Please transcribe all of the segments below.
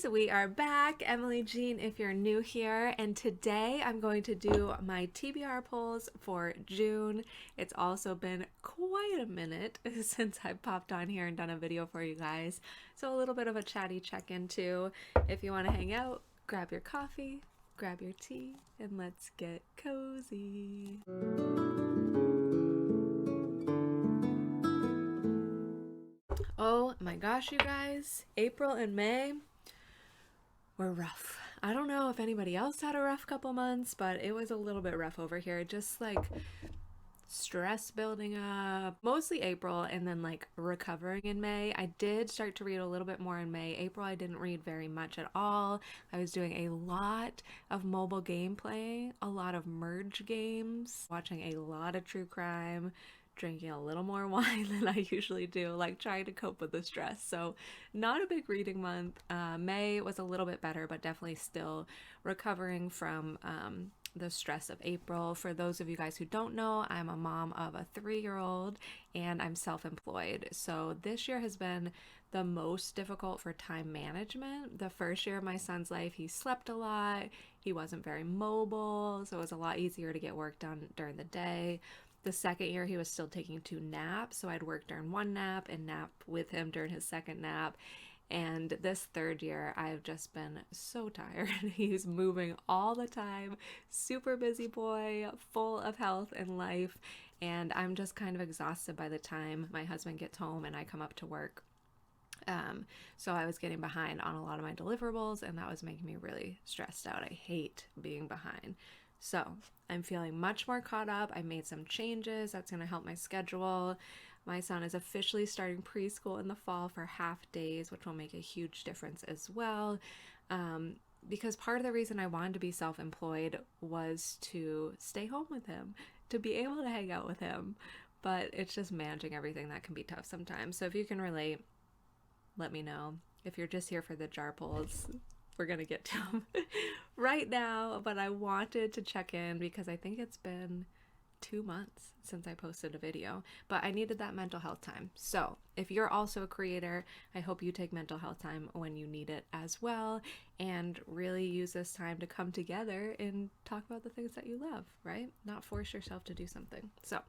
guys, we are back. Emily Jean if you're new here, and today I'm going to do my TBR polls for June. It's also been quite a minute since I popped on here and done a video for you guys, so a little bit of a chatty check-in too. If you want to hang out, grab your coffee, grab your tea, and let's get cozy. Oh my gosh, you guys, April and May were rough. I don't know if anybody else had a rough couple months, but it was a little bit rough over here. Just like stress building up, mostly April, and then like recovering in May. I did start to read a little bit more in May. April, I didn't read very much at all. I was doing a lot of mobile gameplay, a lot of merge games, watching a lot of true crime, drinking a little more wine than I usually do, like trying to cope with the stress. So not a big reading month. May was a little bit better, but definitely still recovering from the stress of April. For those of you guys who don't know, I'm a mom of a 3-year-old and I'm self-employed. So this year has been the most difficult for time management. The first year of my son's life, he slept a lot. He wasn't very mobile, so it was a lot easier to get work done during the day. The second year, he was still taking 2 naps, so I'd work during 1 nap and nap with him during his 2nd nap. And this 3rd year, I've just been so tired. He's moving all the time, super busy boy, full of health and life, and I'm just kind of exhausted by the time my husband gets home and I come up to work. So I was getting behind on a lot of my deliverables, and that was making me really stressed out. I hate being behind. So I'm feeling much more caught up. I made some changes that's going to help my schedule. My son is officially starting preschool in the fall for half days, which will make a huge difference as well. Because part of the reason I wanted to be self-employed was to stay home with him, to be able to hang out with him. But it's just managing everything that can be tough sometimes. So if you can relate, let me know. If you're just here for the jar pulls, we're gonna get to them right now, but I wanted to check in because I think it's been 2 months since I posted a video, but I needed that mental health time. So if you're also a creator, I hope you take mental health time when you need it as well, and really use this time to come together and talk about the things that you love, right? Not force yourself to do something. So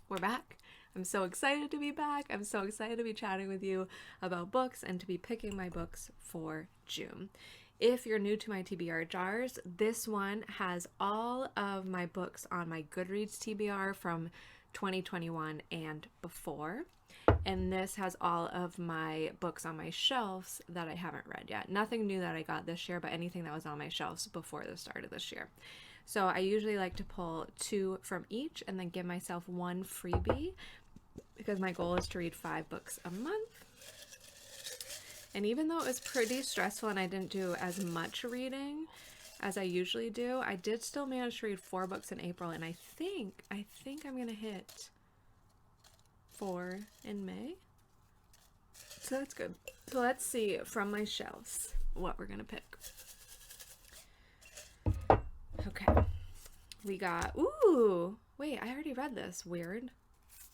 we're back. I'm so excited to be back. I'm so excited to be chatting with you about books and to be picking my books for June. If you're new to my TBR jars, this one has all of my books on my GoodReads TBR from 2021 and before. And this has all of my books on my shelves that I haven't read yet. Nothing new that I got this year, but anything that was on my shelves before the start of this year. So I usually like to pull 2 from each and then give myself 1 freebie, because my goal is to read 5 books a month. And even though it was pretty stressful and I didn't do as much reading as I usually do, I did still manage to read 4 books in April, and I think I'm gonna hit 4 in May. So that's good. So let's see from my shelves what we're gonna pick. Okay, we got, ooh, wait, I already read this, weird.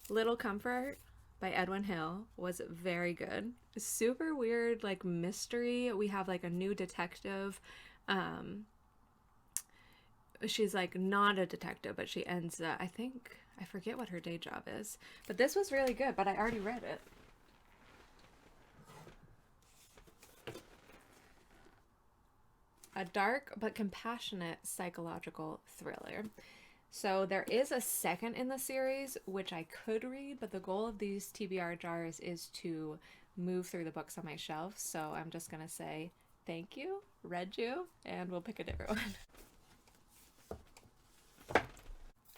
Little Comfort by Edwin Hill was very good. Super weird, like mystery. We have like a new detective. She's like not a detective, but she ends up, I forget what her day job is. But this was really good, but I already read it. A dark but compassionate psychological thriller. So there is a 2nd in the series, which I could read, but the goal of these TBR jars is to move through the books on my shelf. So I'm just going to say thank you, read you, and we'll pick a different one.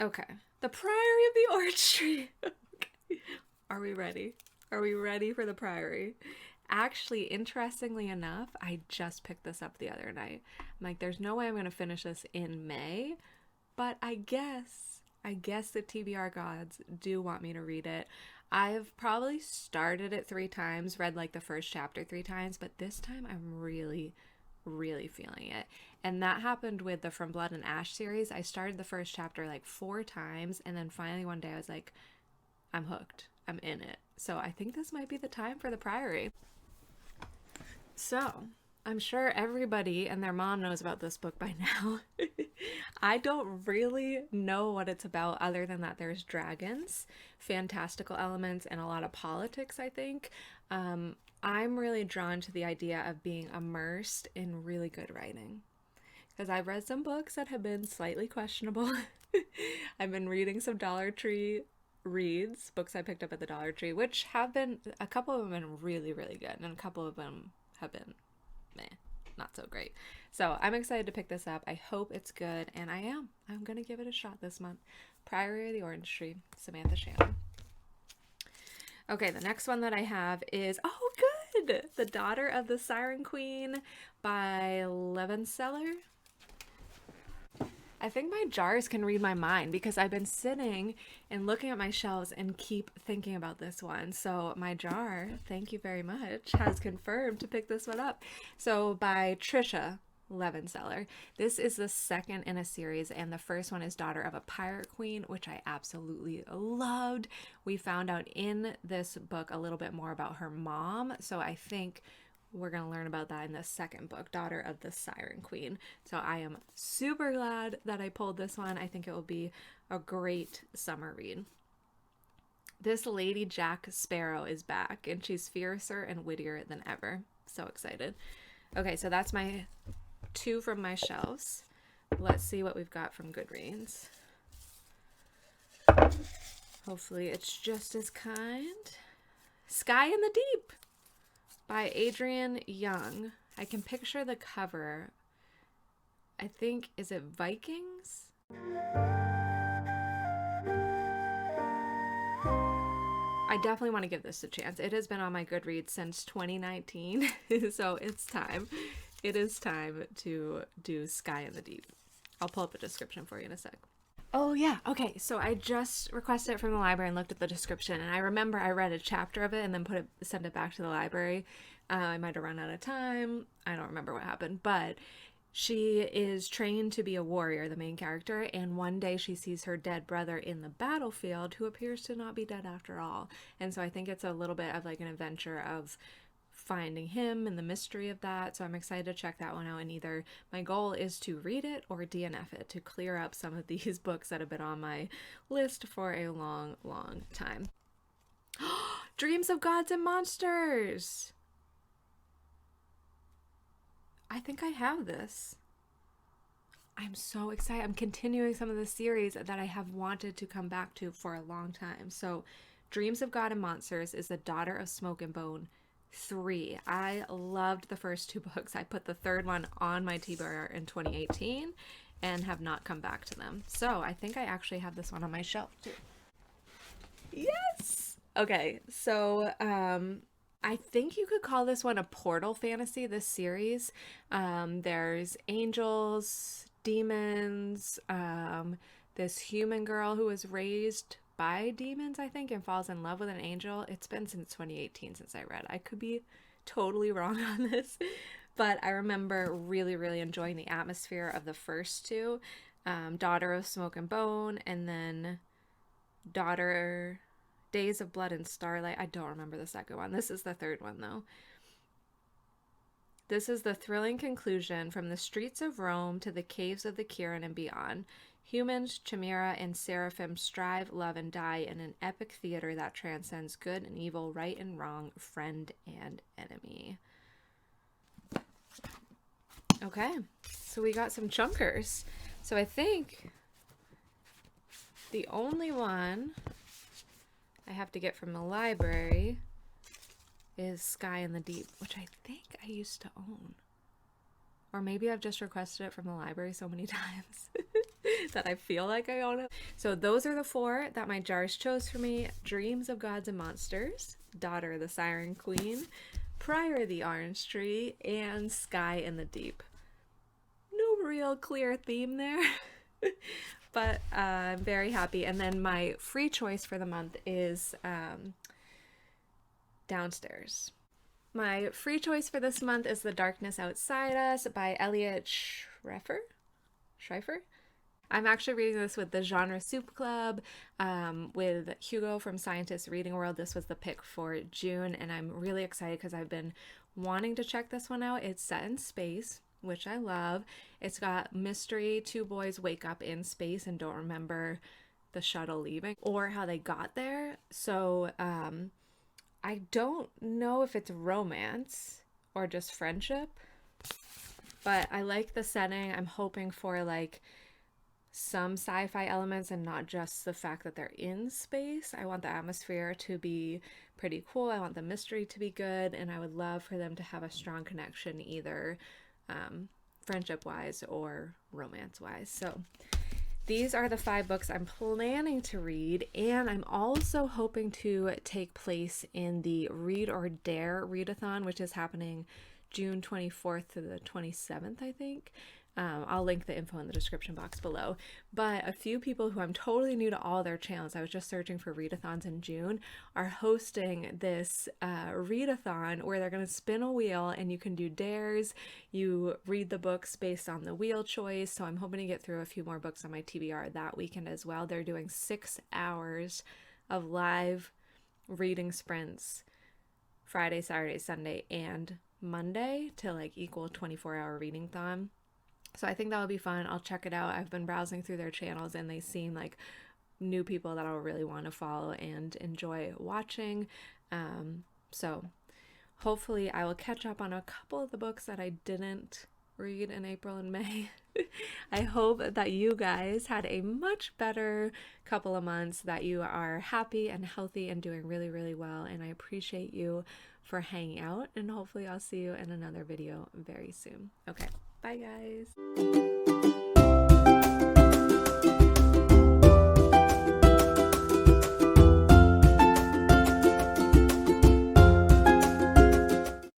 Okay, The Priory of the Orange Tree. Okay. Are we ready? Are we ready for The Priory? Actually, interestingly enough, I just picked this up the other night. I'm like, there's no way I'm going to finish this in May. But I guess the TBR gods do want me to read it. I've probably started it 3 times, read like the first chapter 3 times, but this time I'm really, really feeling it. And that happened with the From Blood and Ash series. I started the first chapter like 4 times, and then finally one day I was like, I'm hooked. I'm in it. So I think this might be the time for The Priory. So I'm sure everybody and their mom knows about this book by now. I don't really know what it's about other than that there's dragons, fantastical elements, and a lot of politics, I think. I'm really drawn to the idea of being immersed in really good writing because I've read some books that have been slightly questionable. I've been reading some Dollar Tree reads, books I picked up at the Dollar Tree, which have been, a couple of them have been really, really good, and a couple of them have been meh, not so great. So I'm excited to pick this up. I hope it's good, and I am. I'm going to give it a shot this month. Priory of the Orange Tree, Samantha Shannon. Okay, the next one that I have is, oh good, The Daughter of the Siren Queen by Levenseller. I think my jars can read my mind because I've been sitting and looking at my shelves and keep thinking about this one. So my jar, thank you very much, has confirmed to pick this one up. So by Trisha Levenseller. This is the second in a series, and the first one is Daughter of a Pirate Queen, which I absolutely loved. We found out in this book a little bit more about her mom, so I think we're going to learn about that in the second book, Daughter of the Siren Queen. So I am super glad that I pulled this one. I think it will be a great summer read. This Lady Jack Sparrow is back, and she's fiercer and wittier than ever. So excited. Okay, so that's my two from my shelves. Let's see what we've got from GoodReads. Hopefully it's just as kind. Sky in the Deep by Adrienne Young. I can picture the cover. I think, is it Vikings? I definitely want to give this a chance. It has been on my Goodreads since 2019, so it's time. It is time to do Sky in the Deep. I'll pull up a description for you in a sec. Oh yeah, okay, so I just requested it from the library and looked at the description, and I remember I read a chapter of it and then sent it back to the library. I might have run out of time. I don't remember what happened, but she is trained to be a warrior, the main character, and one day she sees her dead brother in the battlefield, who appears to not be dead after all. And so I think it's a little bit of like an adventure of finding him and the mystery of that. So I'm excited to check that one out, and either my goal is to read it or DNF it to clear up some of these books that have been on my list for a long, long time. Dreams of Gods and Monsters! I think I have this. I'm so excited. I'm continuing some of the series that I have wanted to come back to for a long time. So Dreams of God and Monsters is The Daughter of Smoke and Bone 3. I loved the first two books. I put the third one on my TBR in 2018 and have not come back to them. So I think I actually have this one on my shelf too. Yes! Okay, so I think you could call this one a portal fantasy, this series. There's angels, demons, this human girl who was raised by demons, I think, and falls in love with an angel. It's been since 2018 since I read. I could be totally wrong on this, but I remember really, really enjoying the atmosphere of the first two. Daughter of Smoke and Bone, and then Days of Blood and Starlight. I don't remember the second one. This is the third one, though. This is the thrilling conclusion. From the streets of Rome to the caves of the Kirin and beyond, humans, chimera, and seraphim strive, love, and die in an epic theater that transcends good and evil, right and wrong, friend and enemy. Okay, so we got some chunkers. So I think the only one I have to get from the library is Sky in the Deep, which I think I used to own. Or maybe I've just requested it from the library so many times that I feel like I own it. So those are the four that my jars chose for me. Dreams of Gods and Monsters, Daughter of the Siren Queen, Priory of the Orange Tree, and Sky in the Deep. No real clear theme there. But I'm very happy. And then my free choice for the month is Downstairs. My free choice for this month is The Darkness Outside Us by Elliot Schreifer. I'm actually reading this with the Genre Soup Club, with Hugo from Scientist Reading World. This was the pick for June, and I'm really excited because I've been wanting to check this one out. It's set in space, which I love. It's got mystery. Two boys wake up in space and don't remember the shuttle leaving or how they got there. So I don't know if it's romance or just friendship, but I like the setting. I'm hoping for like some sci-fi elements and not just the fact that they're in space. I want the atmosphere to be pretty cool. I want the mystery to be good, and I would love for them to have a strong connection, either friendship wise or romance wise. So these are the 5 books I'm planning to read, and I'm also hoping to take place in the Read or Dare readathon, which is happening June 24th to the 27th, I think. I'll link the info in the description box below. But a few people who I'm totally new to all their channels, I was just searching for readathons in June, are hosting this readathon where they're going to spin a wheel and you can do dares. You read the books based on the wheel choice. So I'm hoping to get through a few more books on my TBR that weekend as well. They're doing 6 hours of live reading sprints Friday, Saturday, Sunday, and Monday to like equal 24-hour reading thon. So I think that would be fun. I'll check it out. I've been browsing through their channels and they seem like new people that I'll really want to follow and enjoy watching. So hopefully I will catch up on a couple of the books that I didn't read in April and May. I hope that you guys had a much better couple of months, that you are happy and healthy and doing really, really well. And I appreciate you for hanging out, and hopefully I'll see you in another video very soon. Okay. Bye, guys.